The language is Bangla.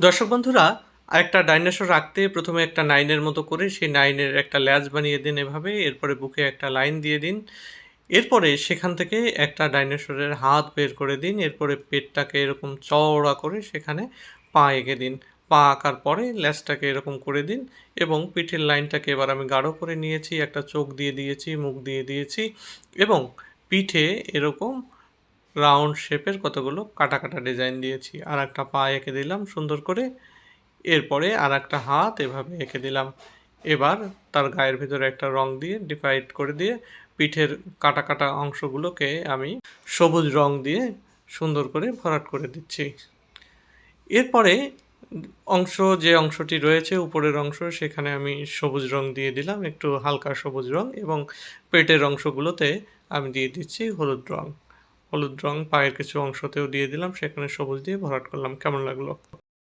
দর্শক বন্ধুরা, আরেকটা ডাইনোসর আঁকতে প্রথমে একটা 9 এর মতো করে সেই 9 এর একটা ল্যাজ বানিয়ে দিন এভাবে। এরপরে বুকে একটা লাইন দিয়ে দিন। এরপরে সেখান থেকে একটা ডাইনোসরের হাত বের করে দিন। এরপরে পেটটাকে এরকম চওড়া করে সেখানে পা এঁকে দিন। পা আঁকার পরে ল্যাজটাকে এরকম করে দিন এবং পিঠের লাইনটাকে এবার আমি গাঢ় করে নিয়েছি। একটা চোখ দিয়ে দিয়েছি, মুখ দিয়ে দিয়েছি এবং পিঠে এরকম রাউন্ড শেপের কতগুলো কাটা, কাটা ডিজাইন দিয়েছি। আরেকটা পা এঁকে দিলাম সুন্দর করে। এরপরে আরেকটা হাত এভাবে এঁকে দিলাম। এবার তার গায়ের ভিতরে একটা রং দিয়ে ডিভাইড করে দিয়ে পিঠের কাটা, কাটা অংশগুলোকে আমি সবুজ রং দিয়ে সুন্দর করে ভরাট করে দিচ্ছি। এরপরে যে অংশটি রয়েছে উপরের অংশ সেখানে আমি সবুজ রং দিয়ে দিলাম, একটু হালকা সবুজ রং এবং পেটের অংশগুলোতে আমি দিয়ে দিচ্ছি হলুদ রং। হলুদ রং পায়ের কিছু অংশতেও দিয়ে দিলাম, সেখানে সবুজ দিয়ে ভরাট করলাম। কেমন লাগলো?